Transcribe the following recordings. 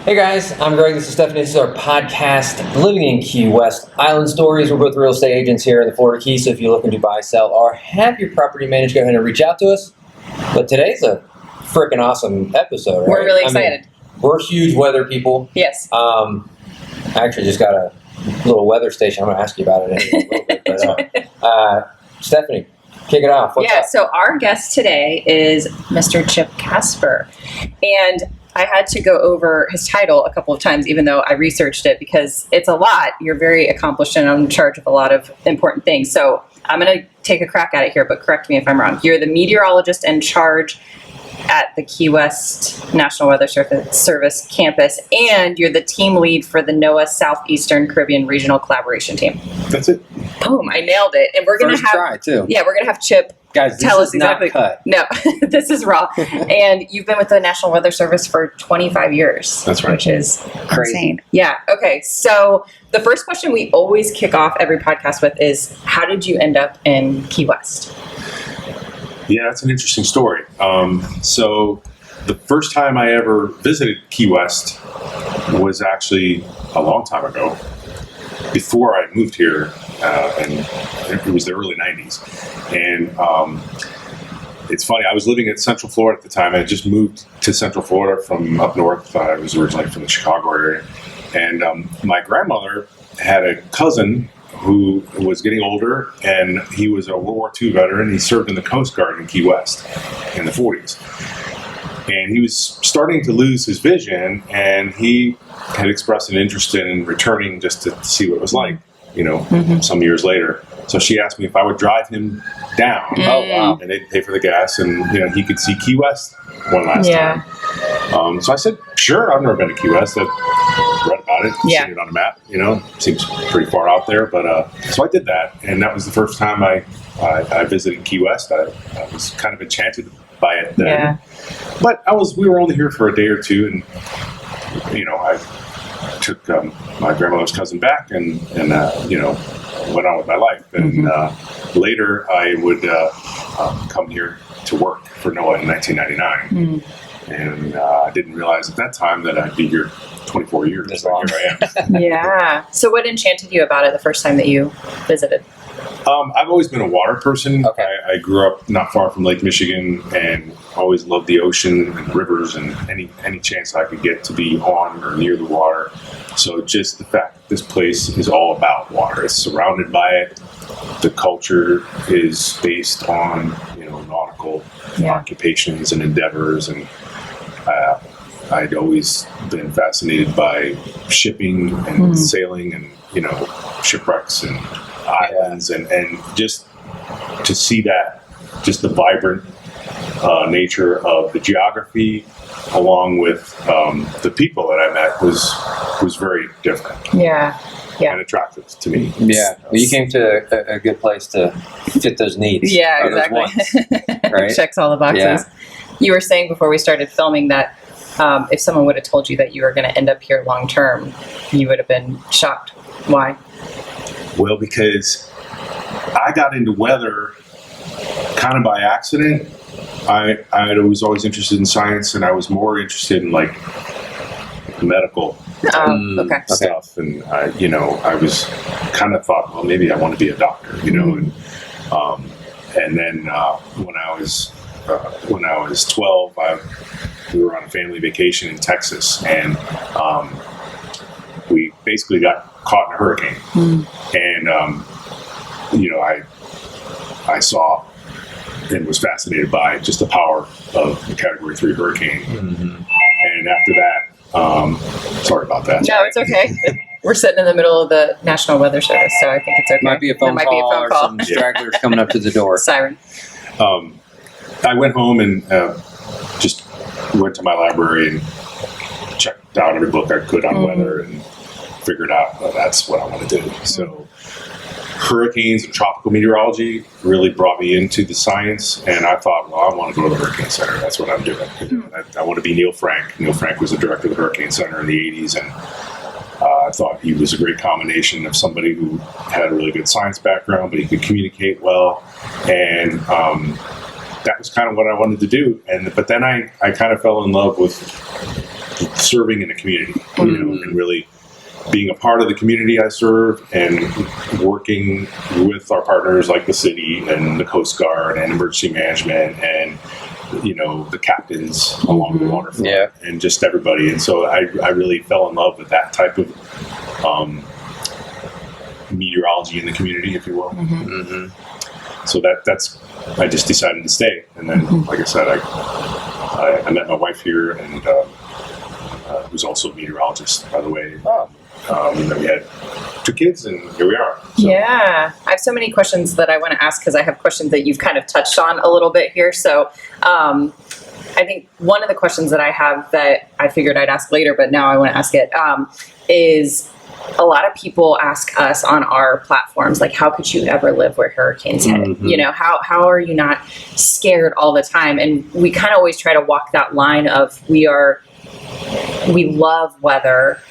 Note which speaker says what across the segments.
Speaker 1: Hey guys, I'm Greg. This is Stephanie. This is our podcast, Living in Key West Island Stories. We're both real estate agents here in the Florida Keys. So if you're looking to buy, sell, or have your property managed, go ahead and reach out to us. But today's a freaking awesome episode. Right?
Speaker 2: We're really excited.
Speaker 1: We're huge weather people.
Speaker 2: Yes.
Speaker 1: I actually just got a little weather station. I'm going to ask you about it in a little bit. But, Stephanie, kick it off. What's up?
Speaker 2: So our guest today is Mr. Chip Kasper. And I had to go over his title a couple of times, even though I researched it, because it's a lot. You're very accomplished and in charge of a lot of important things. So I'm going to take a crack at it here, but correct me if I'm wrong. You're the meteorologist in charge at the Key West National Weather Service campus, and you're the team lead for the NOAA Southeastern Caribbean Regional Collaboration Team.
Speaker 3: That's it.
Speaker 2: Boom, I nailed it. And we're going to have
Speaker 1: try, too.
Speaker 2: Yeah, we're going to have Chip
Speaker 1: Guys, this
Speaker 2: tell
Speaker 1: is
Speaker 2: us exactly.
Speaker 1: not cut.
Speaker 2: No, this is raw. And you've been with the National Weather Service for 25 years.
Speaker 3: That's right.
Speaker 2: Which is
Speaker 1: Crazy.
Speaker 2: insane. Yeah. Okay. So the first question we always kick off every podcast with is, how did you end up in Key West?
Speaker 3: Yeah, that's an interesting story. So the first time I ever visited Key West was actually a long time ago, before I moved here, and it was the early 90s. And it's funny, I was living in Central Florida at the time. I had just moved to Central Florida from up north. I was originally from the Chicago area. And my grandmother had a cousin who was getting older, and he was a World War II veteran. He served in the Coast Guard in Key West in the 40s. And he was starting to lose his vision, and he had expressed an interest in returning just to see what it was like, some years later. So she asked me if I would drive him down.
Speaker 1: Oh, wow.
Speaker 3: And they'd pay for the gas, and he could see Key West one last time. So I said, sure. I've never been to Key West. I've read about it, seen it on a map. Seems pretty far out there. But so I did that, and that was the first time I visited Key West. I was kind of enchanted by it then.
Speaker 2: Yeah.
Speaker 3: But we were only here for a day or two, and I took my grandmother's cousin back and went on with my life. And later I would come here to work for NOAA in 1999. And I didn't realize at that time that I'd be here 24 years.
Speaker 1: That's
Speaker 3: But
Speaker 1: long.
Speaker 3: here I am.
Speaker 2: Yeah. So what enchanted you about it the first time that you visited?
Speaker 3: I've always been a water person.
Speaker 1: Okay.
Speaker 3: I grew up not far from Lake Michigan and always loved the ocean and rivers and any chance I could get to be on or near the water. So just the fact that this place is all about water. It's surrounded by it. The culture is based on, nautical occupations and endeavors. And I'd always been fascinated by shipping and sailing and, shipwrecks and islands and just to see that, just the vibrant nature of the geography along with the people that I met was very different.
Speaker 2: Yeah.
Speaker 3: And attractive to me.
Speaker 1: Yeah. Well, you came to a good place to fit those needs.
Speaker 2: Yeah,
Speaker 1: or those
Speaker 2: exactly.
Speaker 1: wants, right?
Speaker 2: Checks all the boxes.
Speaker 1: Yeah.
Speaker 2: You were saying before we started filming that if someone would have told you that you were going to end up here long term, you would have been shocked. Why?
Speaker 3: Well, because I got into weather kind of by accident. I was always interested in science, and I was more interested in medical
Speaker 2: Okay.
Speaker 3: stuff. And I was kind of thought, well, maybe I want to be a doctor, and then when I was 12, we were on a family vacation in Texas, and we basically got caught in a hurricane. And I saw and was fascinated by just the power of the Category 3 hurricane. And after that, sorry about that.
Speaker 2: No, it's okay. We're sitting in the middle of the National Weather Service, so I think it's okay.
Speaker 1: Might be a phone call or some stragglers coming up to the door.
Speaker 2: Siren.
Speaker 3: I went home and just went to my library and checked out every book I could on weather and figured out that's what I want to do. So hurricanes and tropical meteorology really brought me into the science, and I thought, well, I want to go to the Hurricane Center. That's what I'm doing. I want to be Neil Frank. Neil Frank was the director of the Hurricane Center in the 80s, and I thought he was a great combination of somebody who had a really good science background, but he could communicate well, and that was kind of what I wanted to do. But then I kind of fell in love with serving in the community, and really being a part of the community I serve, and working with our partners like the city and the Coast Guard and emergency management and the captains along the waterfront, and just everybody. And so I really fell in love with that type of meteorology in the community, if you will. So that's I just decided to stay. And then, like I said, I met my wife here, and who's also a meteorologist, by the way. And then we had 2 kids, and here we are. So.
Speaker 2: Yeah. I have so many questions that I want to ask, because I have questions that you've kind of touched on a little bit here. So I think one of the questions that I have that I figured I'd ask later, but now I want to ask it, is a lot of people ask us on our platforms, like, how could you ever live where hurricanes hit? How are you not scared all the time? And we kind of always try to walk that line of we love weather.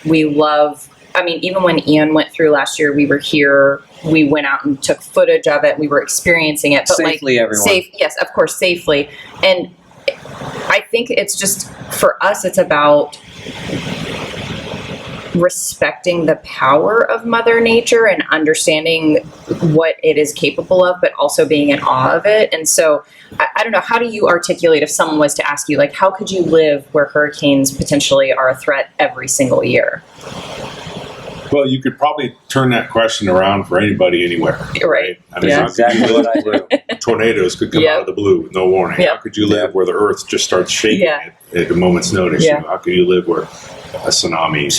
Speaker 2: Even when Ian went through last year, we were here, we went out and took footage of it. We were experiencing it, but
Speaker 1: safely, everyone.
Speaker 2: Yes, of course, safely. And I think it's just, for us, it's about respecting the power of Mother Nature and understanding what it is capable of, but also being in awe of it. And so I don't know, how do you articulate, if someone was to ask you, like, how could you live where hurricanes potentially are a threat every single year?
Speaker 3: Well, you could probably turn that question around for anybody anywhere.
Speaker 2: Right.
Speaker 3: I mean,
Speaker 1: exactly what I do.
Speaker 3: Tornadoes could come out of the blue with no warning. How could you live where the earth just starts shaking at a moment's notice? How could you live where a tsunami?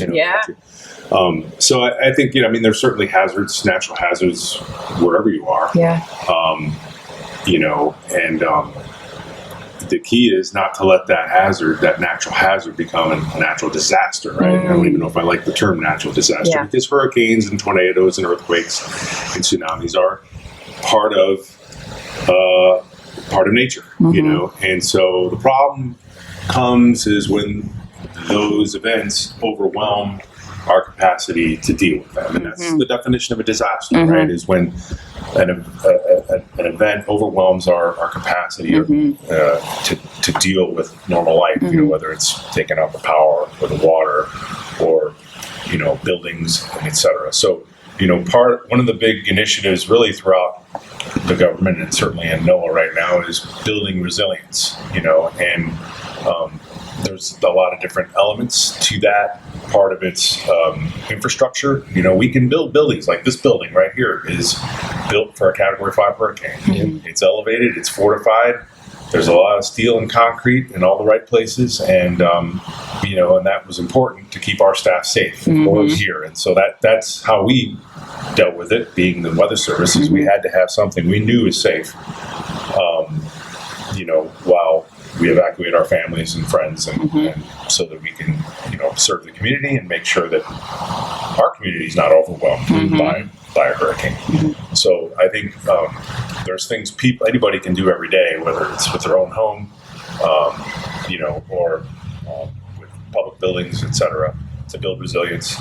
Speaker 3: So I think, there's certainly hazards, natural hazards, wherever you are. The key is not to let that natural hazard, become a natural disaster, right? I don't even know if I like the term natural disaster, because hurricanes and tornadoes and earthquakes and tsunamis are part of nature, and so the problem comes is when those events overwhelm our capacity to deal with them. And that's the definition of a disaster, right? Is when an event overwhelms our capacity to deal with normal life, whether it's taking out the power or the water or, buildings, and et cetera. So, one of the big initiatives really throughout the government, and certainly in NOAA right now, is building resilience, and there's a lot of different elements to that. Part of its infrastructure, we can build buildings like this building right here is built for a Category 5 hurricane. It's elevated, it's fortified. There's a lot of steel and concrete in all the right places, and and that was important to keep our staff safe here. And so that's how we dealt with it. Being the Weather Service, is we had to have something we knew is safe. While we evacuate our families and friends, and so that we can, serve the community and make sure that our community is not overwhelmed by a hurricane. So I think there's things anybody can do every day, whether it's with their own home, or with public buildings, et cetera, to build resilience.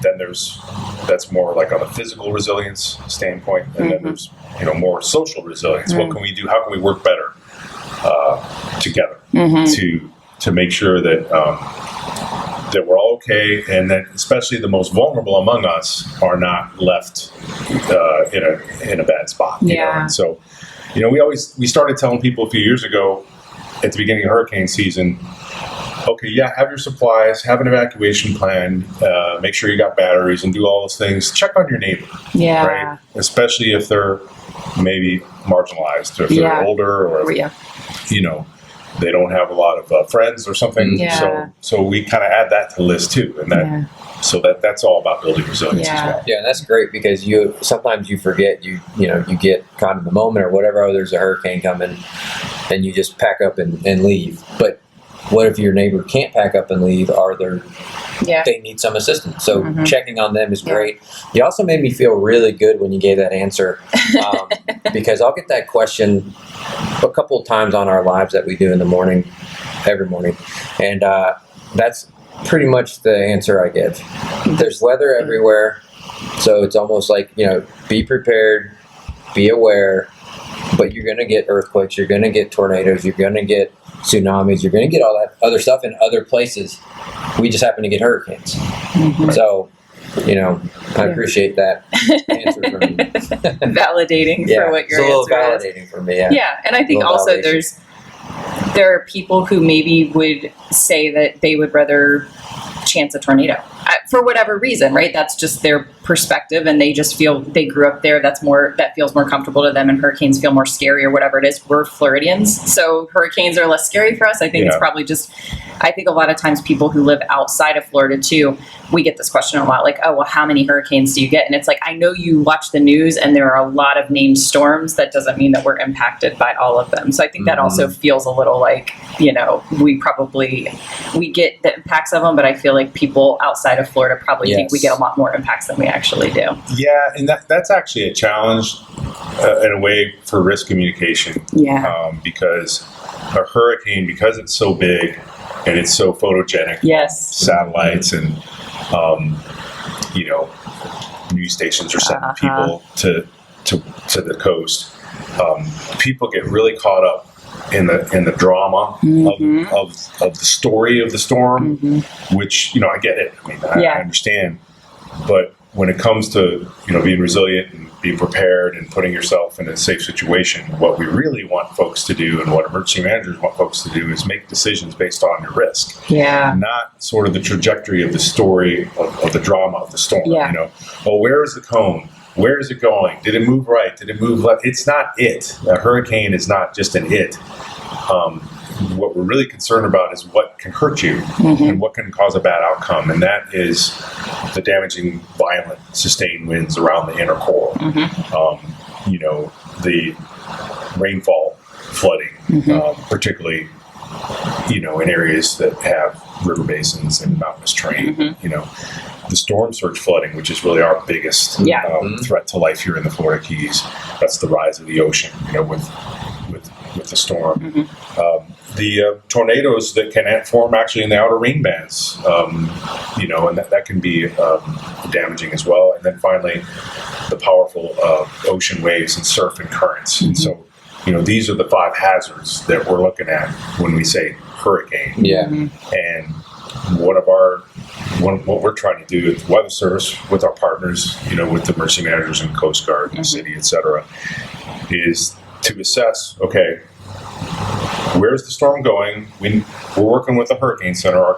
Speaker 3: Then that's more like on the physical resilience standpoint, and then there's more social resilience. What can we do? How can we work better together to make sure that we're all okay, and that especially the most vulnerable among us are not left in a bad spot. And so, we started telling people a few years ago at the beginning of hurricane season, okay, have your supplies, have an evacuation plan, make sure you got batteries, and do all those things. Check on your neighbor, right? Especially if they're maybe marginalized, or if they're older, or they don't have a lot of friends or something. So we kind of add that to the list too, and so that's all about building resilience as well.
Speaker 1: Yeah, and that's great, because sometimes you forget, you get caught in the moment or whatever. Oh, there's a hurricane coming, and you just pack up and leave. But what if your neighbor can't pack up and leave? They need some assistance. So checking on them is great. You also made me feel really good when you gave that answer, because I'll get that question a couple of times on our lives that we do in the morning, every morning. And that's pretty much the answer I give. There's weather everywhere. So it's almost like, be prepared, be aware, but you're going to get earthquakes, you're going to get tornadoes, you're going to get tsunamis. You're going to get all that other stuff in other places. We just happen to get hurricanes. So, I appreciate that answer from you.
Speaker 2: Validating for what your
Speaker 1: it's a little
Speaker 2: answer is.
Speaker 1: validating for me. Yeah.
Speaker 2: Yeah, and I think also there are people who maybe would say that they would rather chance a tornado for whatever reason, right? That's just their perspective, and they just feel they grew up there. That feels more comfortable to them, and hurricanes feel more scary or whatever it is. We're Floridians, so hurricanes are less scary for us. I think it's probably just, I think a lot of times people who live outside of Florida too, we get this question a lot, like, oh, well, how many hurricanes do you get? And it's like, I know you watch the news and there are a lot of named storms. That doesn't mean that we're impacted by all of them. So I think that also feels a little like, we get the impacts of them, but I feel like people outside of Florida probably think we get a lot more impacts than we actually do.
Speaker 3: Yeah, and that's actually a challenge in a way for risk communication.
Speaker 2: Yeah.
Speaker 3: Because a hurricane, because it's so big and it's so photogenic, satellites and news stations are sending people to the coast. People get really caught up in the drama of the story of the storm, which I get it. I mean, I understand, but when it comes to being resilient and being prepared and putting yourself in a safe situation, what we really want folks to do and what emergency managers want folks to do is make decisions based on your risk, not sort of the trajectory of the story of the drama of the storm. Well, where is the cone? Where is it going? Did it move right? Did it move left? It's not it. A hurricane is not just an it. What we're really concerned about is what can hurt you and what can cause a bad outcome. And that is the damaging, violent, sustained winds around the inner core. The rainfall flooding, particularly, in areas that have river basins and mountainous terrain, the storm surge flooding, which is really our biggest threat to life here in the Florida Keys. That's the rise of the ocean, with the storm. The tornadoes that can form actually in the outer rain bands, and that can be damaging as well. And then finally, the powerful ocean waves and surf and currents. And so, these are the 5 hazards that we're looking at when we say hurricane. And what we're trying to do with the Weather Service, with our partners, with the emergency managers and Coast Guard and the city, et cetera, is to assess, okay, where's the storm going? We're working with the Hurricane Center, our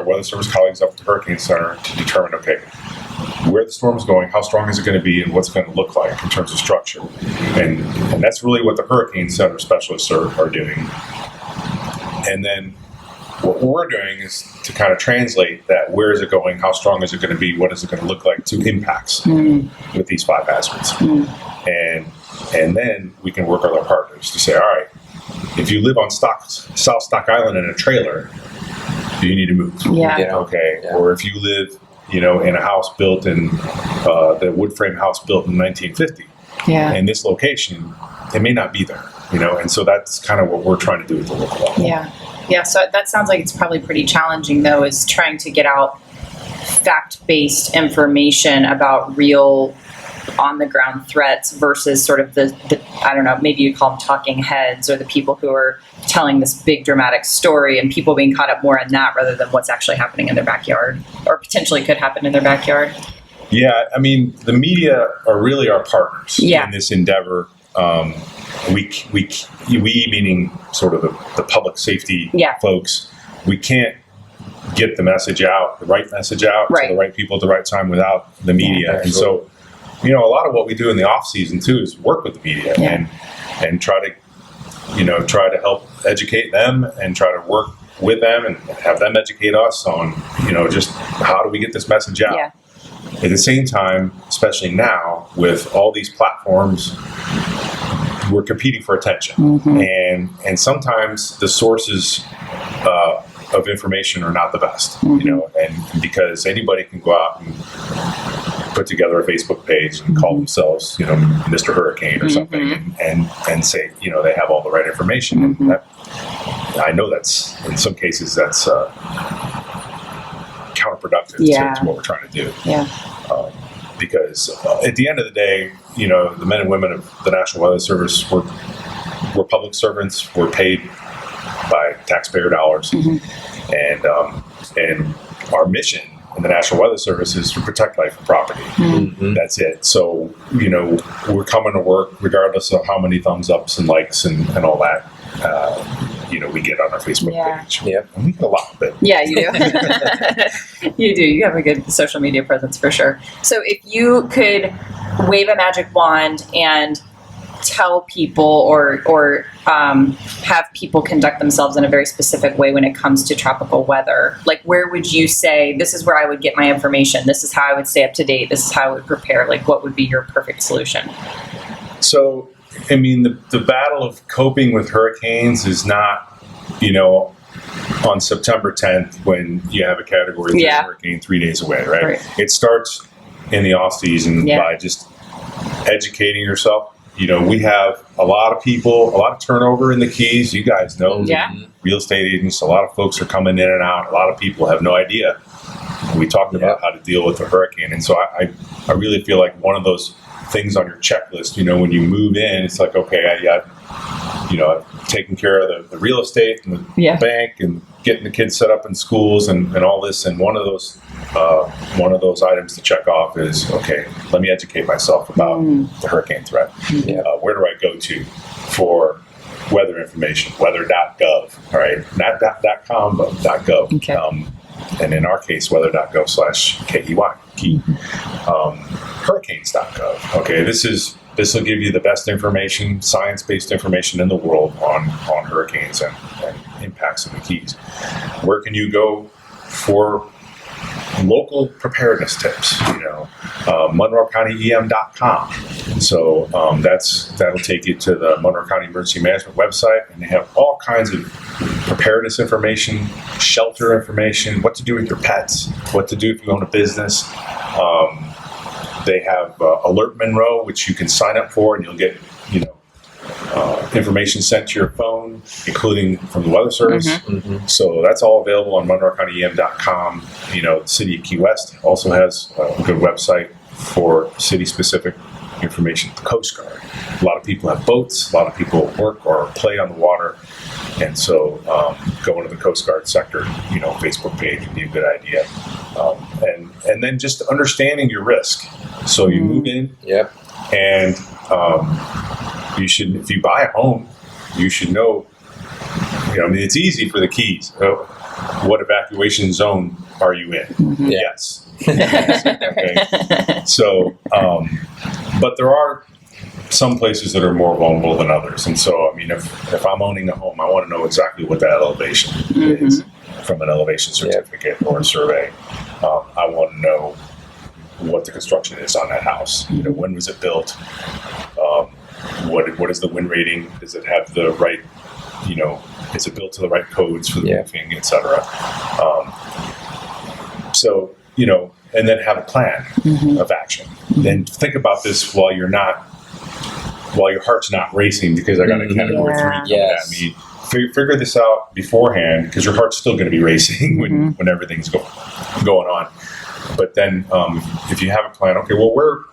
Speaker 3: Weather Service colleagues up at the Hurricane Center, to determine, okay, where the storm is going, how strong is it going to be, and what's it going to look like in terms of structure. And that's really what the Hurricane Center specialists are doing. And then what we're doing is to kind of translate that, where is it going, how strong is it going to be, what is it going to look like, to impacts with these 5 hazards. And then we can work with our partners to say, all right, if you live on South Stock Island in a trailer, you need to move. Or if you live, in a house built in the wood frame house built in 1950, in this location, it may not be there. And so that's kind of what we're trying to do at the local level.
Speaker 2: So that sounds like it's probably pretty challenging, though, is trying to get out fact-based information about real on-the-ground threats versus sort of the I don't know, maybe you call them talking heads, or the people who are telling this big dramatic story, and people being caught up more in that rather than what's actually happening in their backyard, or potentially could happen in their backyard.
Speaker 3: Yeah, I mean, the media are really our partners in this endeavor. We meaning sort of the public safety folks, we can't get the message out, the right message out to the right people at the right time without the media. And so, a lot of what we do in the off season too is work with the media and try to help educate them and try to work with them and have them educate us on, just how do we get this message out. At the same time, especially now with all these platforms, we're competing for attention, and sometimes the sources of information are not the best, and because anybody can go out and put together a Facebook page and call themselves, Mr. Hurricane or something, and say, they have all the right information. And that, I know that's, in some cases, that's counterproductive to what we're trying to do. Because at the end of the day, the men and women of the National Weather Service, we're public servants. We're paid by taxpayer dollars. And our mission in the National Weather Service is to protect life and property. That's it. So, we're coming to work regardless of how many thumbs ups and likes and all that, we get on our Facebook page.
Speaker 1: Yep.
Speaker 3: And we get a lot of it.
Speaker 2: Yeah, you do. You do. You have a good social media presence for sure. So if you could wave a magic wand and tell people or have people conduct themselves in a very specific way when it comes to tropical weather, like where would you say, this is where I would get my information, this is how I would stay up to date, this is how I would prepare, like what would be your perfect solution?
Speaker 3: So, the battle of coping with hurricanes is not, on September 10th when you have a Category 3 hurricane 3 days away, right? It starts in the off season by just educating yourself. We have a lot of people, a lot of turnover in the Keys. You guys know, real estate agents, a lot of folks are coming in and out. A lot of people have no idea. We talked about how to deal with a hurricane. And so I really feel like one of those things on your checklist, when you move in, it's like, okay, I've taken care of the real estate and the bank and getting the kids set up in schools and all this. And one of those items to check off is, okay, let me educate myself about the hurricane threat. Where do I go to for weather information? Weather.gov, all right? Not .com, but .gov.
Speaker 2: Okay.
Speaker 3: And in our case, weather.gov/KEY, key. Hurricanes.gov. Okay, this will give you the best information, science-based information in the world on hurricanes and impacts in the Keys. Where can you go for local preparedness tips? MonroeCountyEM.com. So that'll take you to the Monroe County Emergency Management website, and they have all kinds of preparedness information, shelter information, what to do with your pets, what to do if you own a business. They have Alert Monroe, which you can sign up for, and you'll get information sent to your phone, including from the Weather Service. So that's all available on MonroeCountyEM.com. The City of Key West also has a good website for city-specific information. The Coast Guard. A lot of people have boats. A lot of people work or play on the water. And so going to the Coast Guard sector, Facebook page would be a good idea. And then just understanding your risk. So you move in, and you should, if you buy a home, you should know, it's easy for the Keys. What evacuation zone are you in? Yes. Okay. So, but there are some places that are more vulnerable than others. And so, if I'm owning a home, I want to know exactly what that elevation is from an elevation certificate or a survey. I want to know what the construction is on that house. When was it built? What is the wind rating? Does it have the right, is it built to the right codes for the roofing, et cetera? And then have a plan of action. And think about this while your heart's not racing because I got a Category 3 coming at me. Figure this out beforehand because your heart's still going to be racing when everything's going on. But then if you have a plan, okay, well, where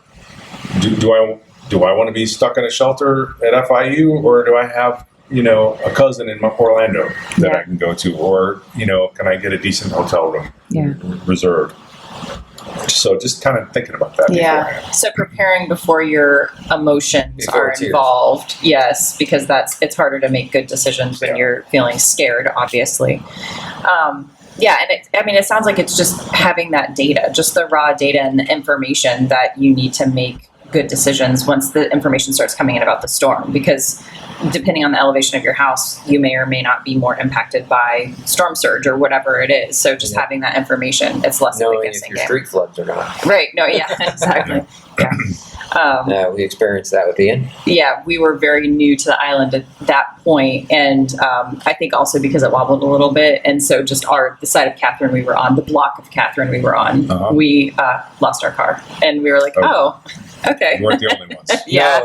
Speaker 3: do I want to be stuck in a shelter at FIU, or do I have a cousin in Orlando that I can go to, or can I get a decent hotel room reserved? So just kind of thinking about that. beforehand.
Speaker 2: So preparing before your emotions are involved. Yes, because it's harder to make good decisions when you're feeling scared, obviously. And it sounds like it's just having that data, just the raw data and the information that you need to make good decisions once the information starts coming in about the storm, because depending on the elevation of your house, you may or may not be more impacted by storm surge or whatever it is. So just having that information, it's less of a guessing
Speaker 1: game. Knowing if your street floods or not.
Speaker 2: Right. No, exactly.
Speaker 1: We experienced that with Ian.
Speaker 2: Yeah, we were very new to the island at that point, and I think also because it wobbled a little bit, and so just the side of Catherine we were on, the block of Catherine we were on, we lost our car, and we were like, okay.
Speaker 3: You weren't the only ones.
Speaker 1: No.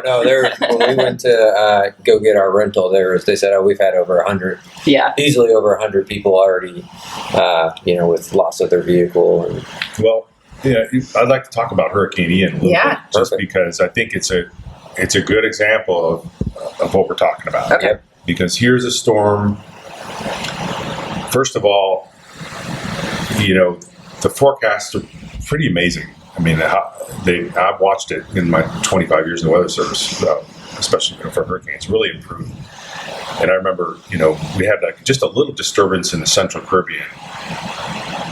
Speaker 1: When we went to go get our rental, they said, we've had over 100, easily over 100 people already, with loss of their vehicle. And,
Speaker 3: I'd like to talk about Hurricane Ian a little bit, just because I think it's a good example of what we're talking about.
Speaker 2: Okay.
Speaker 3: Because here's a storm First of all, the forecasts are pretty amazing. I mean, I've watched it in my 25 years in the Weather Service, especially for hurricanes, really improved. And I remember, we had just a little disturbance in the Central Caribbean,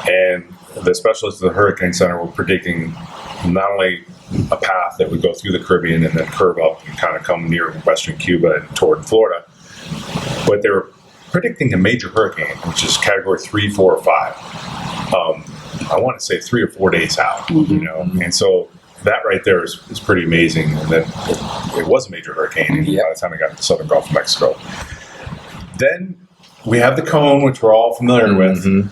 Speaker 3: and the specialists of the Hurricane Center were predicting not only a path that would go through the Caribbean and then curve up and kind of come near western Cuba and toward Florida, but they were predicting a major hurricane, which is category 3, 4, or 5. I want to say 3 or 4 days out, and so that right there is pretty amazing that it was a major hurricane by the time it got to the southern Gulf of Mexico. Then we have the cone, which we're all familiar with, and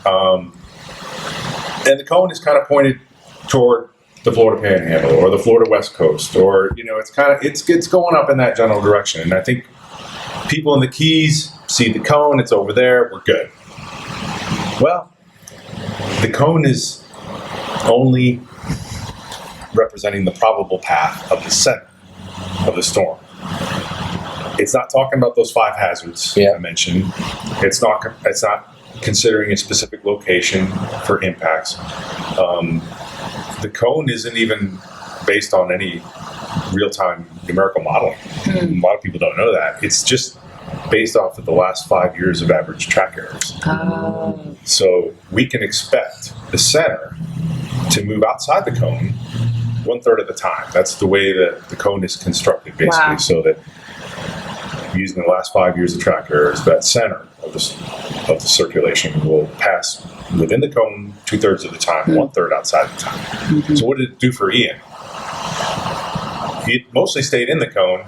Speaker 3: the cone is kind of pointed toward the Florida Panhandle or the Florida West Coast, or it's going up in that general direction. And I think people in the Keys see the cone; it's over there. We're good. Well, the cone is only representing the probable path of the center of the storm. It's not talking about those 5 hazards I mentioned. It's not considering a specific location for impacts. The cone isn't even based on any real-time numerical modeling. A lot of people don't know that. It's just based off of the last 5 years of average track errors. So we can expect the center to move outside the cone 1/3 of the time. That's the way that the cone is constructed, basically, so that using the last 5 years of track errors, that center of the circulation will pass within the cone 2/3 of the time, 1/3 outside the time. So what did it do for Ian? It mostly stayed in the cone.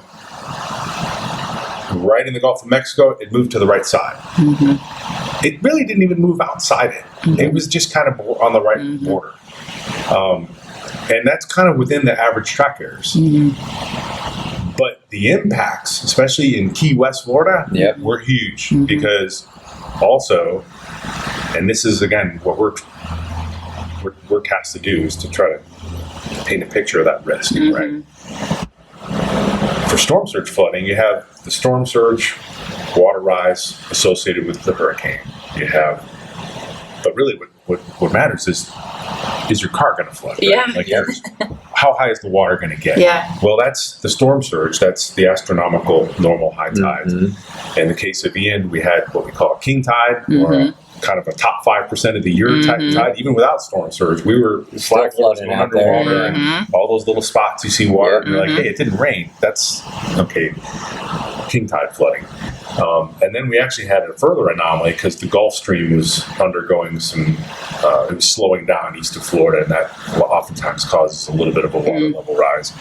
Speaker 3: Right in the Gulf of Mexico, it moved to the right side. It really didn't even move outside it. It was just kind of on the right border. And that's kind of within the average track errors. But the impacts, especially in Key West, Florida, were huge because also, and this is again what we're cast to do, is to try to paint a picture of that risk, right? For storm surge flooding, you have the storm surge, water rise associated with the hurricane. But really what matters is your car going to flood? Right?
Speaker 2: Yeah.
Speaker 3: Like, how high is the water going to get?
Speaker 2: Yeah.
Speaker 3: Well, that's the storm surge. That's the astronomical normal high tides. In the case of Ian, we had what we call a king tide, or kind of a top 5% of the year type tide. Even without storm surge, we were flat flooding underwater, and all those little spots you see water. And you're like, hey, it didn't rain. That's okay. King tide flooding. And then we actually had a further anomaly because the Gulf Stream was undergoing it was slowing down east of Florida, and that oftentimes causes a little bit of a water level rise.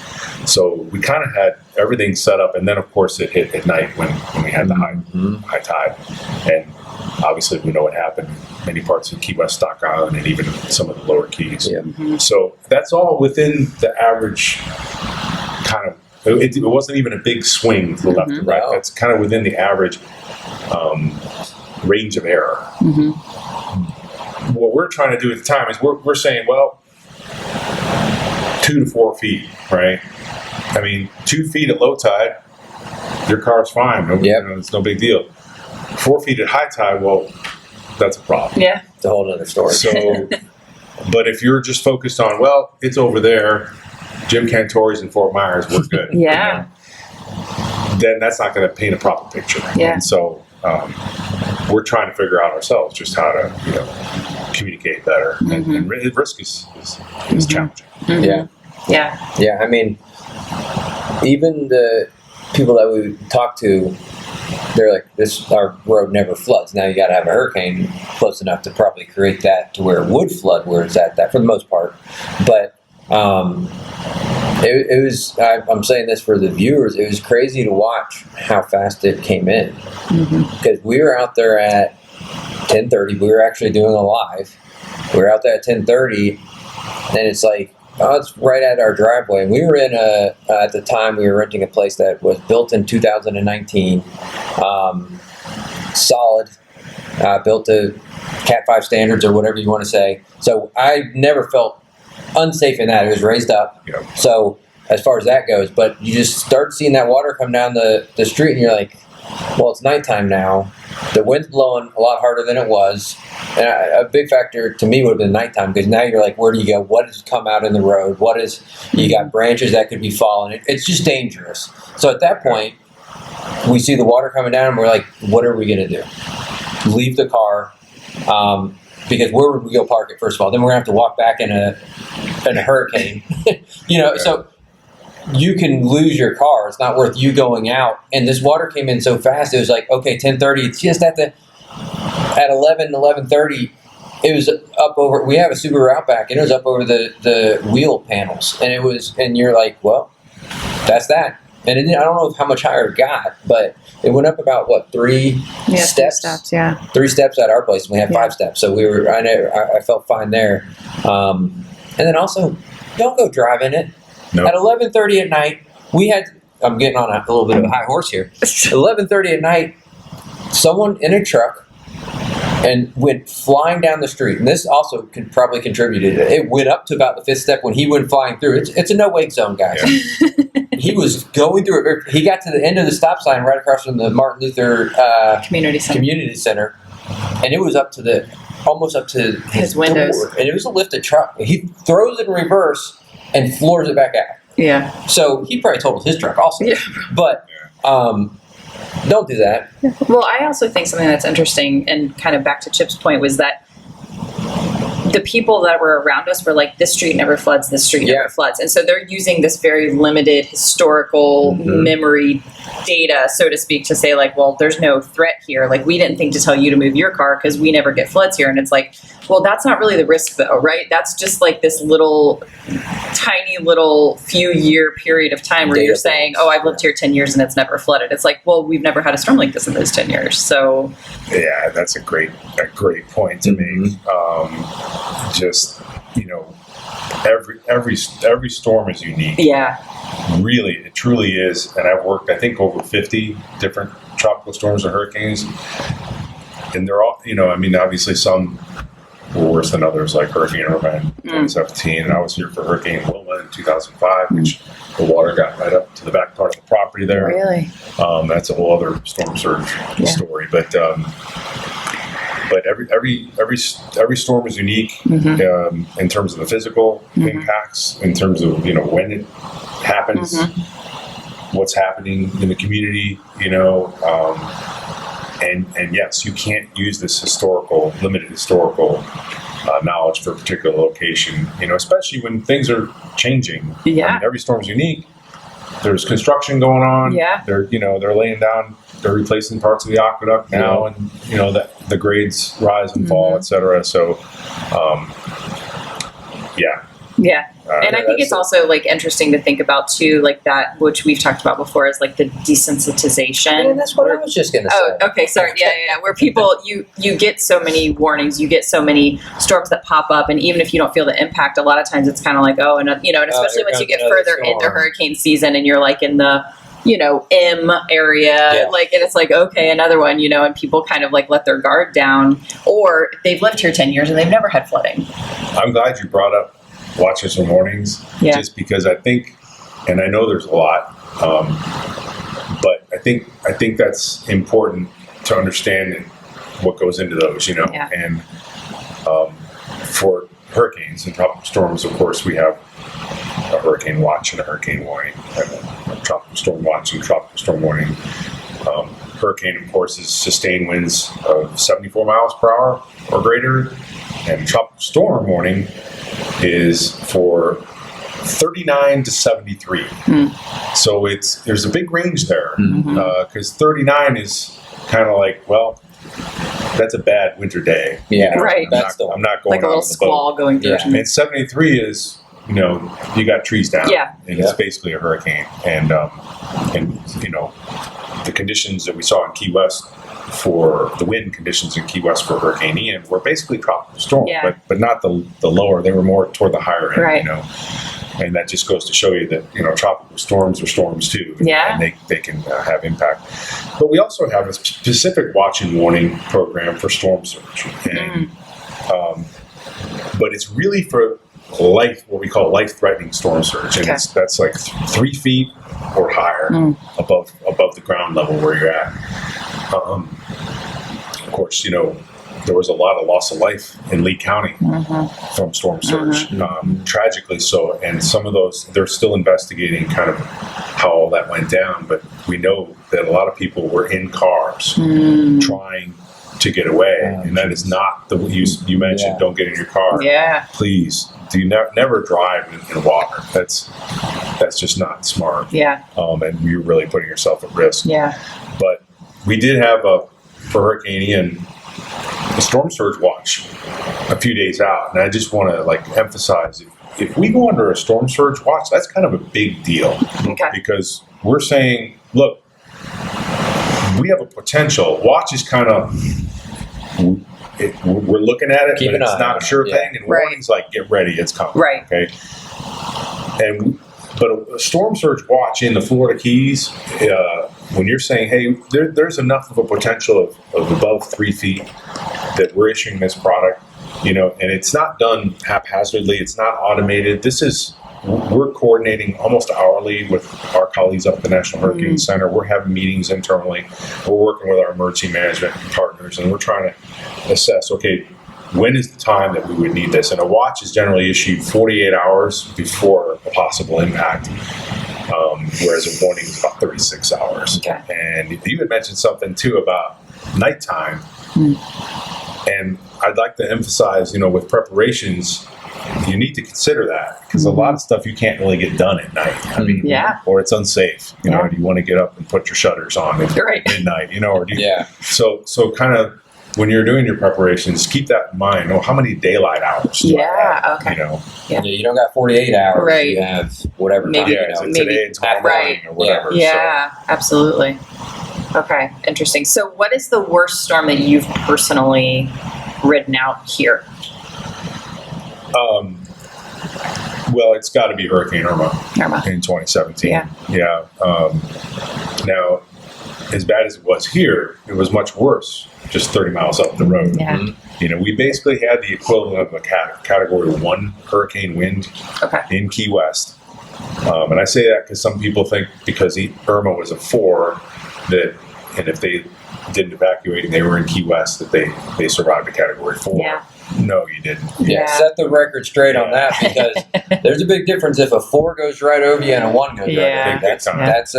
Speaker 3: So we kind of had everything set up, and then of course it hit at night when we had the high tide. And obviously we know what happened in many parts of Key West, Stock Island, and even some of the lower Keys. So that's all within the average kind of. It wasn't even a big swing to the left and right. That's kind of within the average range of error. What we're trying to do at the time is we're saying, well, 2 to 4 feet, right? I mean, 2 feet at low tide, your car's fine. It's no big deal. 4 feet at high tide, well, that's a problem.
Speaker 2: Yeah.
Speaker 1: It's a whole other story.
Speaker 3: So, but if you're just focused on, well, it's over there, Jim Cantori's in Fort Myers, we're good. Then that's not going to paint a proper picture. And so we're trying to figure out ourselves just how to, communicate better. And risk is challenging.
Speaker 1: Yeah. I mean, even the people that we talk to, they're like, our road never floods. Now you got to have a hurricane close enough to probably create that to where it would flood where it's at, that for the most part. But it was, I'm saying this for the viewers, it was crazy to watch how fast it came in. Because we were out there at 10:30. We were actually doing a live. We were out there at 10:30, and it's like, it's right at our driveway. And we were in at the time, we were renting a place that was built in 2019. Solid. Built to Cat 5 standards or whatever you want to say. So I never felt unsafe in that. It was raised up. So as far as that goes, but you just start seeing that water come down the street and you're like, well, it's nighttime now. The wind's blowing a lot harder than it was. And a big factor to me would have been nighttime, because now you're like, where do you go? What has come out in the road? You got branches that could be falling. It's just dangerous. So at that point, we see the water coming down and we're like, what are we going to do? Leave the car. Because where would we go park it, first of all? Then we're going to have to walk back in a hurricane. So you can lose your car. It's not worth you going out. And this water came in so fast, it was like, okay, 10:30. It's just at 11:30, it was up over. We have a Subaru Outback, and it was up over the wheel panels, and you're like, well, that's that. And I don't know how much higher it got, but it went up about three steps?
Speaker 2: 3 steps, yeah.
Speaker 1: 3 steps at our place. And we had 5 steps, so I felt fine there. And then also, don't go driving it.
Speaker 3: No.
Speaker 1: At 11:30 at night, I'm getting on a little bit of a high horse here. 11:30 at night, someone in a truck and went flying down the street. And this also probably contributed. It went up to about the 5th step when he went flying through. It's a no-wake zone, guys. Yeah. He was going through it. He got to the end of the stop sign right across from the Martin Luther Community Center. And it was almost up to his
Speaker 2: windows.
Speaker 1: door. And it was a lifted truck. He throws it in reverse and floors it back out.
Speaker 2: Yeah.
Speaker 1: So he probably totaled his truck also. Yeah. But don't do that.
Speaker 2: Well, I also think something that's interesting, and kind of back to Chip's point, was that the people that were around us were like, this street never floods, this street never floods. And so they're using this very limited historical memory data, so to speak, to say like, well, there's no threat here. Like, we didn't think to tell you to move your car because we never get floods here. And it's like, well, that's not really the risk though, right? That's just like this tiny little few year period of time where you're saying, oh, I've lived here 10 years and it's never flooded. It's like, well, we've never had a storm like this in those 10 years. So
Speaker 4: yeah, that's a great point to make. Every storm is unique.
Speaker 2: Yeah.
Speaker 4: Really, it truly is. And I've worked, I think, over 50 different tropical storms and hurricanes. And they're all, obviously some were worse than others, like Hurricane Irma in 2017. And I was here for Hurricane Wilma in 2005, which the water got right up to the back part of the property there.
Speaker 2: Really?
Speaker 4: That's a whole other storm surge story. But every storm is unique in terms of the physical impacts, in terms of when it happens, what's happening in the community, and yes, you can't use this limited historical knowledge for a particular location, especially when things are changing.
Speaker 2: Yeah.
Speaker 4: Every storm is unique. There's construction going on.
Speaker 2: Yeah.
Speaker 4: They're laying down. They're replacing parts of the aqueduct now, and the grades rise and fall, et cetera. So,
Speaker 2: yeah. And I think it's also like interesting to think about too, like that, which we've talked about before, is like the desensitization.
Speaker 1: Yeah, that's what I was just going to say.
Speaker 2: Oh, okay, sorry. Yeah. Where people, you get so many warnings, you get so many storms that pop up, and even if you don't feel the impact, a lot of times it's kind of like, and especially once you get further into hurricane season and you're like in the M area, and it's like, okay, another one, and people kind of like let their guard down, or they've lived here 10 years and they've never had flooding.
Speaker 4: I'm glad you brought up watches and warnings, just because I think, and I know there's a lot, but I think that's important to understand what goes into those, and for hurricanes and tropical storms, of course, we have a hurricane watch and a hurricane warning, a tropical storm watch and tropical storm warning. Hurricane, of course, is sustained winds of 74 miles per hour or greater, and tropical storm warning is for 39 to 73. So there's a big range there, because 39 is kind of like, well, that's a bad winter day.
Speaker 2: Yeah, right.
Speaker 4: I'm not going
Speaker 2: like a little squall going through.
Speaker 4: Yeah. And 73 is, you got trees down. Yeah. And it's basically a hurricane. And the conditions that we saw in Key West for the wind conditions in Key West for Hurricane Ian were basically tropical storm, but not the lower. They were more toward the higher end,
Speaker 2: right.
Speaker 4: And that just goes to show you that, tropical storms are storms too. And they can have impact. But we also have a specific watch and warning program for storm surge. And, but it's really for
Speaker 3: what we call life-threatening storm surge, and that's like 3 feet or higher above the ground level where you're at. Of course, there was a lot of loss of life in Lee County from storm surge, tragically so. And some of those, they're still investigating kind of how all that went down. But we know that a lot of people were in cars trying to get away, and that is not the you mentioned. Don't get in your car.
Speaker 2: Yeah.
Speaker 3: Please do never drive in water. That's just not smart.
Speaker 2: Yeah.
Speaker 3: And you're really putting yourself at risk.
Speaker 2: Yeah.
Speaker 3: But we did have for Hurricane Ian, a storm surge watch a few days out, and I just want to emphasize, if we go under a storm surge watch, that's kind of a big deal, because we're saying, look, we have a potential. Watch is kind of, we're looking at it, but it's not a sure thing, and warnings get ready, it's coming.
Speaker 2: Right.
Speaker 3: Okay. But a storm surge watch in the Florida Keys, when you're saying, hey, there's enough of a potential of above 3 feet that we're issuing this product, and it's not done haphazardly, it's not automated. We're coordinating almost hourly with our colleagues up at the National Hurricane Center. We're having meetings internally. We're working with our emergency management partners, and we're trying to assess, okay, when is the time that we would need this? And a watch is generally issued 48 hours before a possible impact, whereas a warning is about 36 hours.
Speaker 2: Okay.
Speaker 3: And you had mentioned something, too, about nighttime. And I'd like to emphasize, with preparations, you need to consider that, because a lot of stuff you can't really get done at night. I mean, or it's unsafe. Do you want to get up and put your shutters on at midnight? Or do you? So kind of, when you're doing your preparations, keep that in mind. How many daylight hours do I have?
Speaker 1: You don't got 48 hours.
Speaker 2: Right.
Speaker 1: You have whatever
Speaker 2: Maybe,
Speaker 1: time.
Speaker 3: Today, tomorrow morning, or whatever.
Speaker 2: Yeah, absolutely. Okay, interesting. So what is the worst storm that you've personally ridden out here?
Speaker 3: Well, it's got to be Hurricane Irma in 2017. Yeah. Now, as bad as it was here, it was much worse just 30 miles up the road.
Speaker 2: Yeah.
Speaker 3: We basically had the equivalent of a Category 1 hurricane wind in Key West. And I say that because some people think because Irma was a 4, and if they didn't evacuate and they were in Key West, that they survived a Category 4.
Speaker 2: Yeah.
Speaker 3: No, you didn't.
Speaker 1: Set the record straight on that, because there's a big difference if a 4 goes right over you and a 1 goes right over you. That's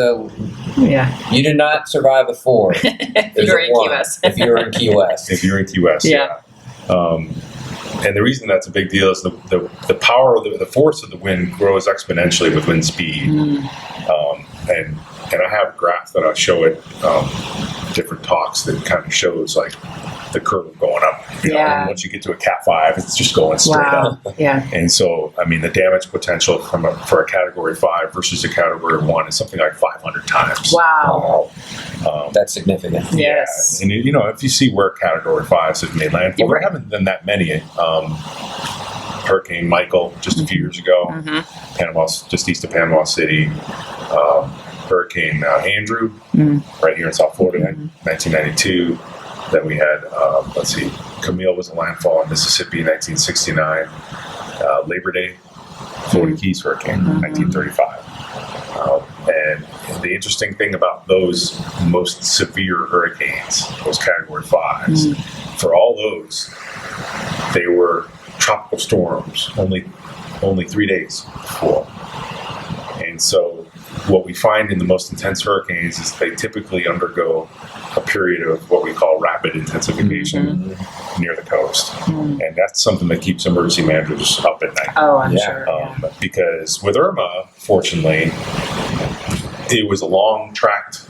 Speaker 1: you did not survive a 4.
Speaker 2: If you were in Key West.
Speaker 1: If you were in Key West.
Speaker 3: If you're in Key West, and the reason that's a big deal is the power of the force of the wind grows exponentially with wind speed. And I have a graph that I show at different talks that kind of shows the curve going up. And once you get to a Cat 5, it's just going straight up.
Speaker 2: Yeah.
Speaker 3: And so, the damage potential for a Category 5 versus a Category 1 is something like 500 times.
Speaker 2: Wow.
Speaker 1: That's significant.
Speaker 2: Yes.
Speaker 3: And if you see where Category 5s have made landfall, there haven't been that many. Hurricane Michael just a few years ago, just east of Panama City. Hurricane Andrew, right here in South Florida, in 1992. Then we had, Camille was a landfall in Mississippi in 1969. Labor Day, Florida Keys hurricane, 1935. And the interesting thing about those most severe hurricanes, those Category 5s, for all those, they were tropical storms only 3 days before. And so what we find in the most intense hurricanes is they typically undergo a period of what we call rapid intensification near the coast. And that's something that keeps emergency managers up at night.
Speaker 2: Oh, I'm sure.
Speaker 3: Because with Irma, fortunately, it was a long-tracked,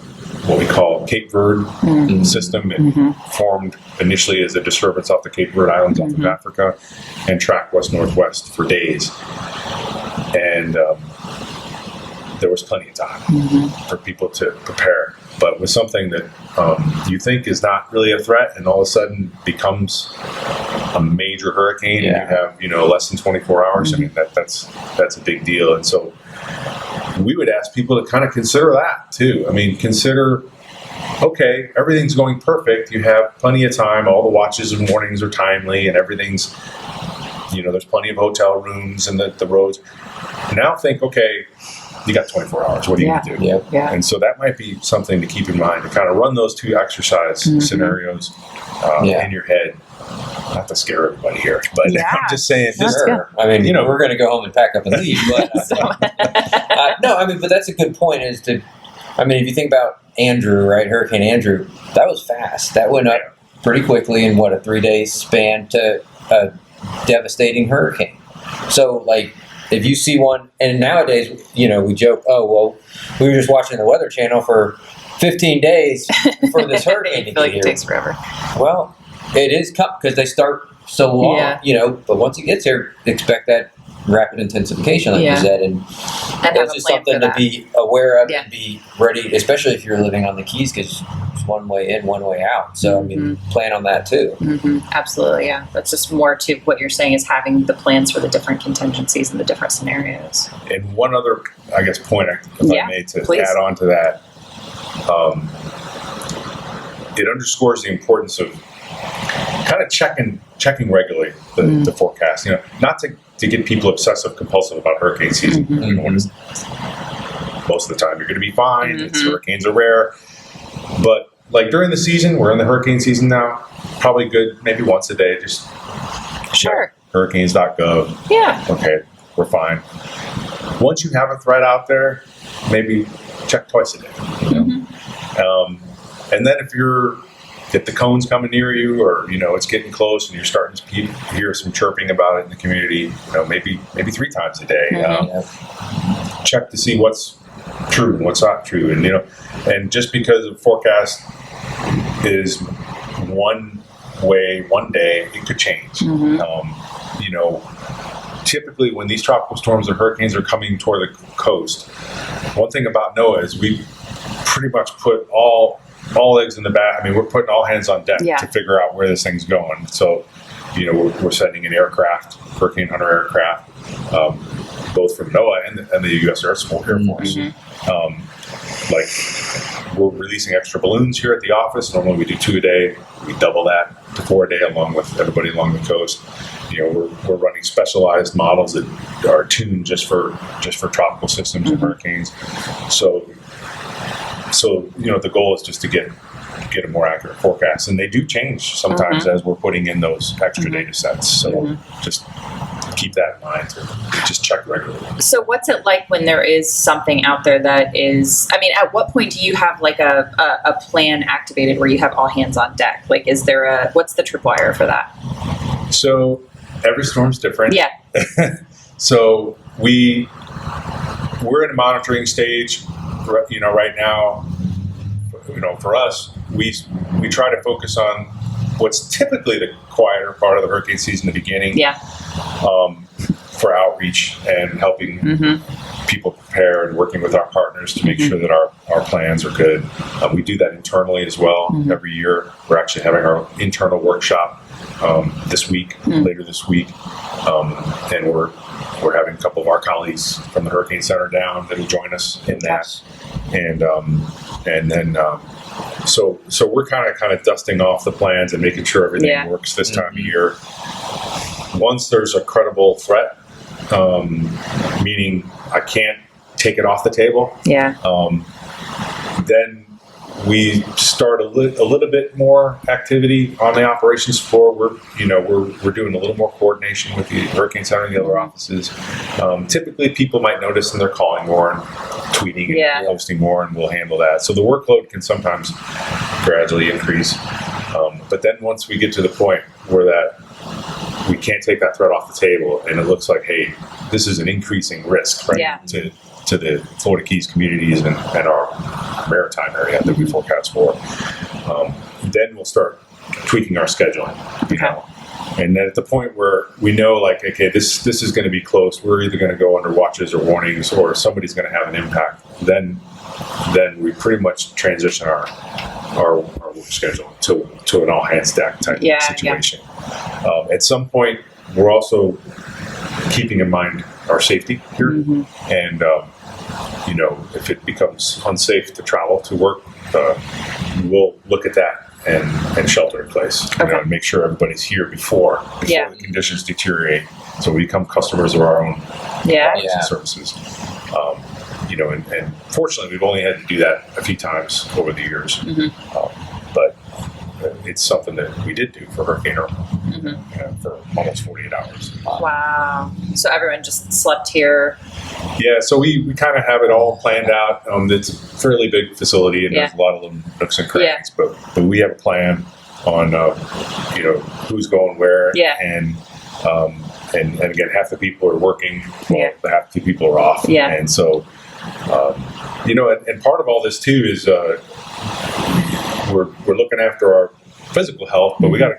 Speaker 3: what we call Cape Verde system. It formed initially as a disturbance off the Cape Verde Islands off of Africa and tracked west-northwest for days. And there was plenty of time for people to prepare. But with something that you think is not really a threat and all of a sudden becomes a major hurricane and you have, less than 24 hours, that's a big deal. And so we would ask people to kind of consider that too. Consider, okay, everything's going perfect. You have plenty of time. All the watches and warnings are timely and everything's there's plenty of hotel rooms and the roads. Now think, okay, you got 24 hours. What are you going to do?
Speaker 2: Yeah.
Speaker 3: And so that might be something to keep in mind, to kind of run those two exercise scenarios in your head. Not to scare everybody here, but I'm just saying.
Speaker 1: I mean, we're going to go home and pack up and leave. But no, I mean, but that's a good point. If you think about Andrew, right? Hurricane Andrew, that was fast. That went up pretty quickly in a 3-day span to a devastating hurricane. So, like, if you see one, and nowadays, we joke, oh, well, we were just watching the Weather Channel for 15 days for this hurricane to
Speaker 2: I feel like
Speaker 1: get
Speaker 2: it
Speaker 1: here.
Speaker 2: takes forever.
Speaker 1: Well, it is because they start so long, but once it gets here, expect that rapid intensification, like you said, and it's just something to be aware of and be ready, especially if you're living on the Keys, because it's one way in, one way out. So, I mean, plan on that too.
Speaker 2: Absolutely, yeah. That's just more to what you're saying, is having the plans for the different contingencies and the different scenarios.
Speaker 3: And one other, I guess, point I made to add on to that, it underscores the importance of kind of checking regularly the forecast. Not to get people obsessive compulsive about hurricane season. Most of the time you're going to be fine. Hurricanes are rare, but like during the season, we're in the hurricane season now. Probably good, maybe once a day. Just check hurricanes.gov. Yeah. Okay, we're fine. Once you have a threat out there, maybe check twice a day. And then if the cone's coming near you, or it's getting close, and you're starting to hear some chirping about it in the community, maybe 3 times a day. Check to see what's true and what's not true, and just because a forecast is one way one day, it could change. Typically when these tropical storms or hurricanes are coming toward the coast, one thing about NOAA is we pretty much put all eggs in the basket. I mean, we're putting all hands on deck to figure out where this thing's going. So, we're sending an aircraft, Hurricane Hunter aircraft, both from NOAA and the U.S. Air Force. Like, we're releasing extra balloons here at the office. Normally we do 2 a day. We double that to 4 a day, along with everybody along the coast. We're running specialized models that are tuned just for tropical systems and hurricanes. So the goal is just to get a more accurate forecast, and they do change sometimes as we're putting in those extra data sets. So just keep that in mind. Just check regularly. So
Speaker 2: what's it like when there is something out there that is? I mean, at what point do you have like a plan activated where you have all hands on deck? Like, is there what's the tripwire for that?
Speaker 3: So every storm's different.
Speaker 2: Yeah.
Speaker 3: So we're in a monitoring stage. Right now, for us, we try to focus on what's typically the quieter part of the hurricane season, the beginning, for outreach and helping people prepare and working with our partners to make sure that our plans are good. We do that internally as well. Every year, we're actually having our internal workshop later this week, and we're having a couple of our colleagues from the Hurricane Center down that'll join us in that, and then so we're kind of dusting off the plans and making sure everything works this time of year. Once there's a credible threat, meaning I can't take it off the table, then we start a little bit more activity on the operations floor. We're doing a little more coordination with the Hurricane Center and the other offices. Typically, people might notice and they're calling more and tweeting and posting more, and we'll handle that. So the workload can sometimes gradually increase. But then once we get to the point where that we can't take that threat off the table, and it looks like, hey, this is an increasing risk, right? To the Florida Keys communities and our maritime area that we forecast for, then we'll start tweaking our scheduling, and then at the point where we know, like, okay, this is going to be close, we're either going to go under watches or warnings, or somebody's going to have an impact, then we pretty much transition our work schedule to an all hands deck type situation. At some point, we're also keeping in mind our safety here, and if it becomes unsafe to travel to work, we'll look at that
Speaker 4: and shelter in place. You know, and make sure everybody's here before the conditions deteriorate. So we become customers of our own products and services. You know, and fortunately, we've only had to do that a few times over the years. But it's something that we did do for Hurricane Irma for almost 48 hours.
Speaker 2: Wow. So everyone just slept here?
Speaker 4: Yeah, so we kind of have it all planned out. It's a fairly big facility, and there's a lot of little nooks and crannies, but we have a plan on, you know, who's going where. And again, half the people are working, while half the people are off. And so, you know, and part of all this too is we're looking after our physical health, but we got to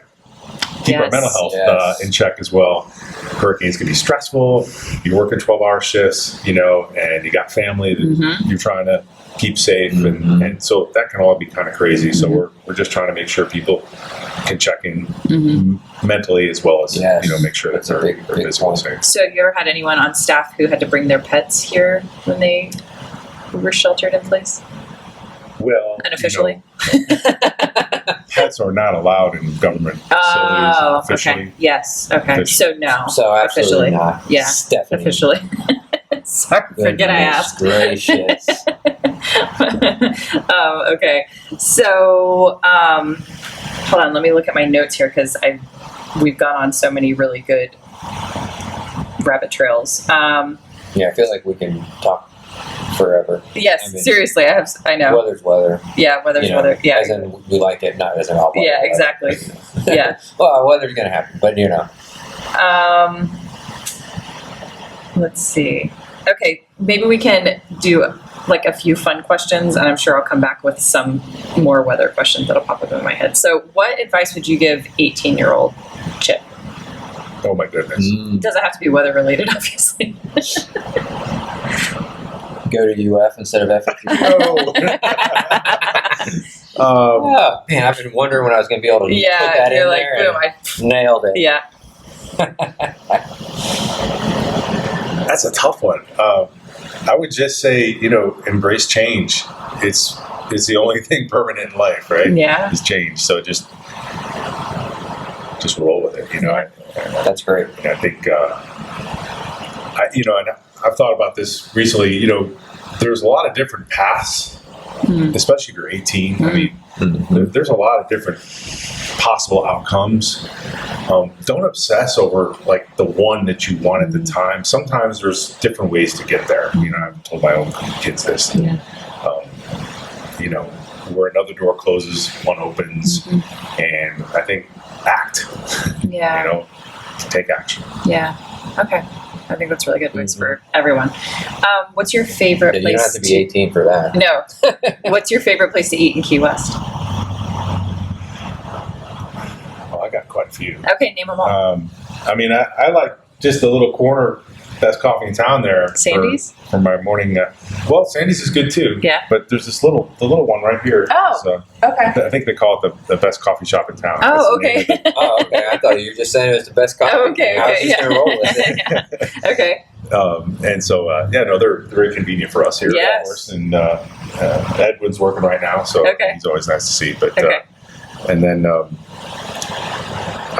Speaker 4: keep our mental health in check as well. Hurricanes can be stressful. You're working 12-hour shifts, you know, and you got family that you're trying to keep safe, and so that can all be kind of crazy. So we're just trying to make sure people can check in mentally as well as you know, make sure that they're physically safe.
Speaker 2: So have you ever had anyone on staff who had to bring their pets here when they were sheltered in place?
Speaker 4: Well,
Speaker 2: unofficially,
Speaker 4: you know, pets are not allowed in government facilities officially.
Speaker 2: Okay. Yes. Okay.
Speaker 4: Officially.
Speaker 2: So no.
Speaker 1: So absolutely
Speaker 2: officially.
Speaker 1: not.
Speaker 2: Yeah.
Speaker 1: Stephanie.
Speaker 2: Officially. Sorry, forget I asked.
Speaker 1: Gracious.
Speaker 2: Okay. So, hold on. Let me look at my notes here because we've gone on so many really good rabbit trails.
Speaker 1: Yeah, I feel like we can talk forever.
Speaker 2: Yes,
Speaker 1: I mean,
Speaker 2: seriously. I know.
Speaker 1: Weather's weather.
Speaker 2: Yeah, weather's
Speaker 1: You know,
Speaker 2: weather. Yeah.
Speaker 1: As in we like it, not as in all weather.
Speaker 2: Yeah, exactly. Yeah.
Speaker 1: Well, weather's going to happen, but you know.
Speaker 2: Let's see. Okay, maybe we can do like a few fun questions, and I'm sure I'll come back with some more weather questions that'll pop up in my head. So, what advice would you give 18-year-old Chip?
Speaker 4: Oh my goodness.
Speaker 2: Doesn't have to be weather related, obviously.
Speaker 1: Go to UF instead of FSU.
Speaker 4: Oh.
Speaker 1: Man, I've been wondering when I was going to be able to put that
Speaker 2: you're
Speaker 1: in
Speaker 2: like,
Speaker 1: there.
Speaker 2: boom,
Speaker 1: And nailed it.
Speaker 2: Yeah.
Speaker 4: That's a tough one. I would just say, you know, embrace change. It's the only thing permanent in life, right?
Speaker 2: Yeah.
Speaker 4: Is change. So just roll with it. You know.
Speaker 1: That's great.
Speaker 4: And I think, you know, and I've thought about this recently. You know, there's a lot of different paths, especially if you're 18. I mean, there's a lot of different possible outcomes. Don't obsess over like the one that you want at the time. Sometimes there's different ways to get there. You know, I've told my own kids this. You know, where another door closes, one opens, and I think act.
Speaker 2: Yeah.
Speaker 4: You know, take action.
Speaker 2: Yeah. Okay. I think that's really good advice for everyone. What's your favorite place?
Speaker 1: You don't have to be 18 for that.
Speaker 2: No. What's your favorite place to eat in Key West?
Speaker 4: Well, I got quite a few.
Speaker 2: Okay, name them all.
Speaker 4: I mean, I like just the little corner best coffee in town there.
Speaker 2: Sandy's?
Speaker 4: For my morning. Well, Sandy's is good too.
Speaker 2: Yeah.
Speaker 4: But there's the little one right here.
Speaker 2: Oh,
Speaker 4: So
Speaker 2: okay.
Speaker 4: I think they call it the best coffee shop in town.
Speaker 2: Oh,
Speaker 4: That's the name
Speaker 2: okay.
Speaker 1: Oh, okay. I thought you were just saying it was the best coffee.
Speaker 2: Oh, okay,
Speaker 1: I was
Speaker 2: okay,
Speaker 1: just going to roll with it.
Speaker 2: Okay.
Speaker 4: And so, yeah, no, they're very convenient for us here,
Speaker 2: Yes.
Speaker 4: of course. And Edwin's working right now, so he's always nice to see. But and then, I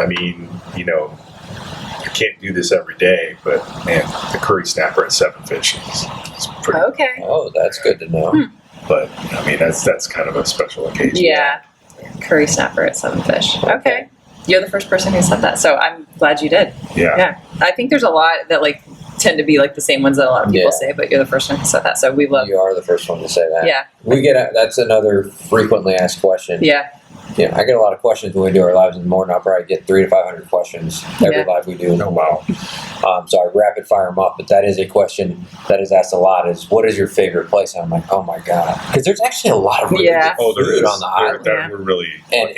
Speaker 4: mean, you know, I can't do this every day, but man, the curry snapper at Seven Fish is pretty.
Speaker 2: Okay.
Speaker 1: Oh, that's good to know.
Speaker 4: But I mean, that's kind of a special occasion.
Speaker 2: Yeah. Curry snapper at Seven Fish. Okay. You're the first person who said that, so I'm glad you did.
Speaker 4: Yeah.
Speaker 2: Yeah. I think there's a lot that like tend to be like the same ones that a lot of people say, but you're the first one who said that, so we love.
Speaker 1: You are the first one to say that.
Speaker 2: Yeah.
Speaker 1: We get that's another frequently asked question.
Speaker 2: Yeah.
Speaker 1: Yeah, I get a lot of questions when we do our lives in the morning. I'll probably get 300 to 500 questions every live we do.
Speaker 4: Oh, wow.
Speaker 1: So I rapid fire them up, but that is a question that is asked a lot is, what is your favorite place? And I'm like, oh my God. Because there's actually a lot of really good food on the island.
Speaker 4: We're really
Speaker 1: and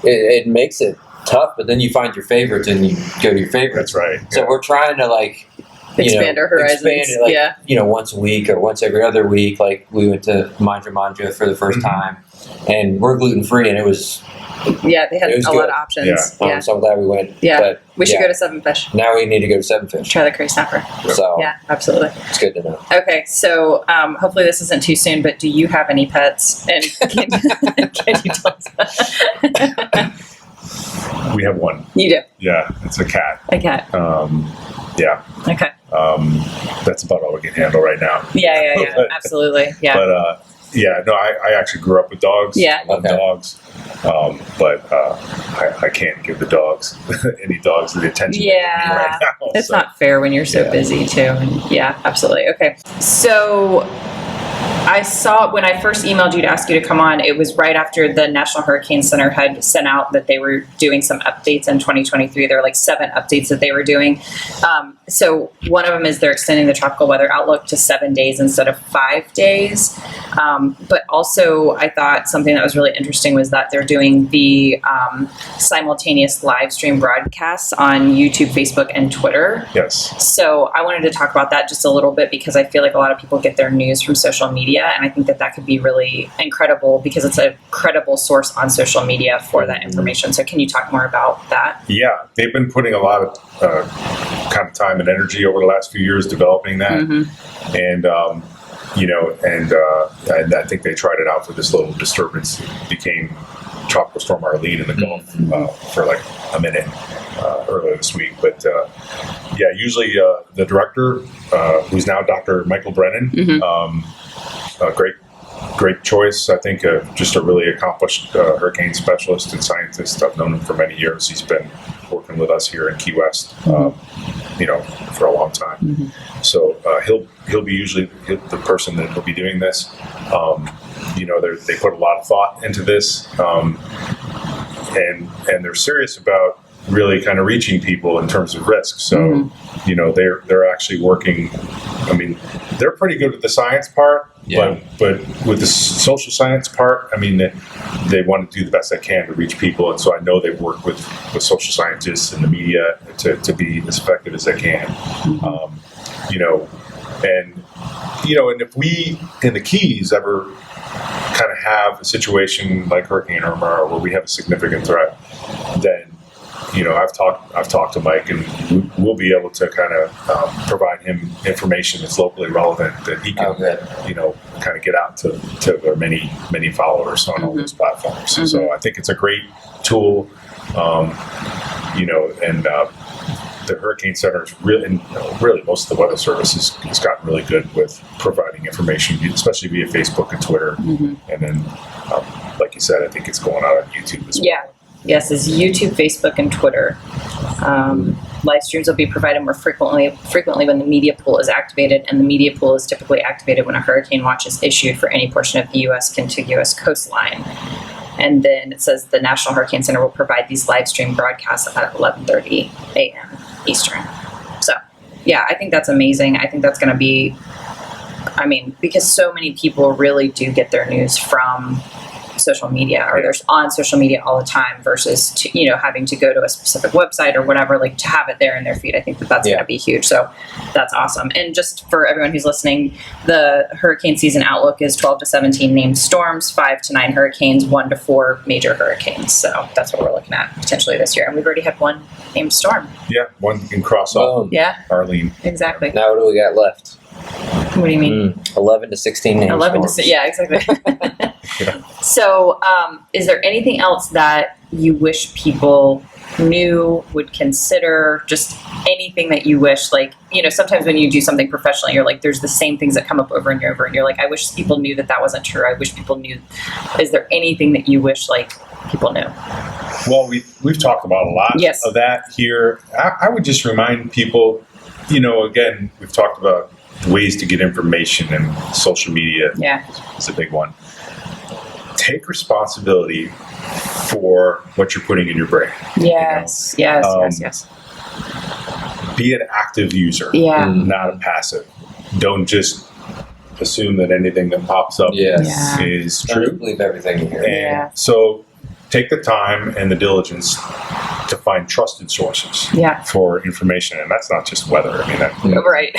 Speaker 1: it makes it tough, but then you find your favorites and you go to your favorites.
Speaker 4: That's right.
Speaker 1: So we're trying to like,
Speaker 2: expand our horizons.
Speaker 1: Expand it like, once a week or once every other week. Like we went to Manja for the first time, and we're gluten free, and it was
Speaker 2: Yeah, they had
Speaker 1: It was
Speaker 2: a
Speaker 1: good.
Speaker 2: lot of options. Yeah.
Speaker 1: So I'm glad we went.
Speaker 2: Yeah.
Speaker 1: But,
Speaker 2: We should go to Seven Fish.
Speaker 1: Now we need to go to Seven Fish.
Speaker 2: Try the curry snapper.
Speaker 1: So
Speaker 2: Yeah, absolutely.
Speaker 1: it's good to know.
Speaker 2: Okay, so hopefully this isn't too soon, but do you have any pets? And can you tell us?
Speaker 3: We have one.
Speaker 2: You do?
Speaker 3: Yeah, it's a cat.
Speaker 2: A cat.
Speaker 3: Yeah.
Speaker 2: Okay.
Speaker 3: That's about all we can handle right now.
Speaker 2: Yeah.
Speaker 3: But-
Speaker 2: Absolutely. Yeah.
Speaker 3: But yeah, no, I actually grew up with dogs.
Speaker 2: Yeah.
Speaker 3: I love dogs. But I can't give the dogs any dogs the attention they need right now.
Speaker 2: It's
Speaker 3: so.
Speaker 2: not fair when you're so busy too. And yeah, absolutely. Okay. So I saw when I first emailed you to ask you to come on, it was right after the National Hurricane Center had sent out that they were doing some updates in 2023. There were like 7 updates that they were doing. So one of them is they're extending the tropical weather outlook to 7 days instead of 5 days. But also I thought something that was really interesting was that they're doing the simultaneous live stream broadcasts on YouTube, Facebook, and Twitter.
Speaker 3: Yes.
Speaker 2: So I wanted to talk about that just a little bit because I feel like a lot of people get their news from social media, and I think that that could be really incredible because it's a credible source on social media for that information. So can you talk more about that?
Speaker 3: Yeah, they've been putting a lot of kind of time and energy over the last few years developing that, and and I think they tried it out for this little disturbance. It became Tropical Storm Arlene in the Gulf for like a minute earlier this week. But usually the director, who's now Dr. Michael Brennan, great choice. I think just a really accomplished hurricane specialist and scientist. I've known him for many years. He's been working with us here in Key West, for a long time. So he'll be usually the person that will be doing this. They put a lot of thought into this, and they're serious about really kind of reaching people in terms of risk. So, they're actually working. I mean, they're pretty good with the science part, but with the social science part, I mean, they want to do the best they can to reach people. And so I know they've worked with social scientists and the media to be as effective as they can. And if we in the Keys ever kind of have a situation like Hurricane Irma where we have a significant threat, then I've talked to Mike, and we'll be able to kind of provide him information that's locally relevant that he can, kind of get out to their many followers on all those platforms. So I think it's a great tool, and the Hurricane Center is really, and really most of the Weather Service has gotten really good with providing information, especially via Facebook and Twitter. And then, like you said, I think it's going out on YouTube as well.
Speaker 2: Yeah. Yes, it's YouTube, Facebook, and Twitter. Live streams will be provided more frequently when the media pool is activated, and the media pool is typically activated when a hurricane watch is issued for any portion of the U.S. contiguous coastline. And then it says the National Hurricane Center will provide these live stream broadcasts at 11:30 a.m. Eastern. So, yeah, I think that's amazing. I think that's going to be, because so many people really do get their news from social media, or they're on social media all the time versus having to go to a specific website or whatever, like to have it there in their feed. I think that's going to be huge. So that's awesome. And just for everyone who's listening, the hurricane season outlook is 12 to 17 named storms, 5 to 9 hurricanes, 1 to 4 major hurricanes. So that's what we're looking at potentially this year. And we've already had one named storm.
Speaker 3: Yeah, one can cross off. Arlene.
Speaker 2: Exactly.
Speaker 1: Now what do we got left?
Speaker 2: What do you mean?
Speaker 1: 11 to 16 names.
Speaker 2: 11 to yeah, exactly. So, is there anything else that you wish people knew, would consider, just anything that you wish, like, sometimes when you do something professionally, you're like, there's the same things that come up over and over, and you're like, I wish people knew that wasn't true. I wish people knew. Is there anything that you wish, people knew?
Speaker 3: Well, we've talked about a lot of that here. I would just remind people, again, we've talked about ways to get information, and social media is a big one. Take responsibility for what you're putting in your brain.
Speaker 2: Yes.
Speaker 3: Be an active user, not a passive. Don't just assume that anything that pops up is true.
Speaker 1: Don't believe everything you hear.
Speaker 3: And so take the time and the diligence to find trusted sources for information. And that's not just weather.
Speaker 2: Right.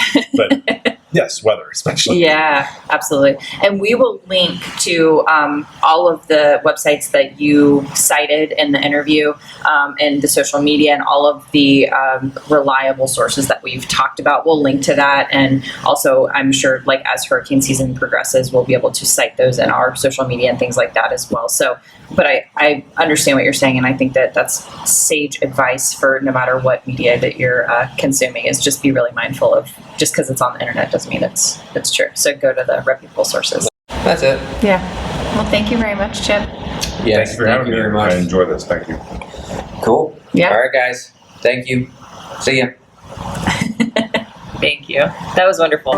Speaker 3: Yes, weather especially.
Speaker 2: Yeah, absolutely. And we will link to all of the websites that you cited in the interview, and the social media and all of the reliable sources that we've talked about. We'll link to that. And also, I'm sure, like, as hurricane season progresses, we'll be able to cite those in our social media and things like that as well. So, but I understand what you're saying, and I think that that's sage advice for no matter what media that you're consuming, is just be really mindful of, just because it's on the internet doesn't mean it's true. So go to the reputable sources.
Speaker 1: That's it.
Speaker 2: Yeah. Well, thank you very much, Chip.
Speaker 1: Yes,
Speaker 3: Thank you for having me.
Speaker 1: very much.
Speaker 3: I enjoy this. Thank you.
Speaker 1: Cool.
Speaker 2: Yeah.
Speaker 1: All right, guys. Thank you. See ya.
Speaker 2: Thank you. That was wonderful.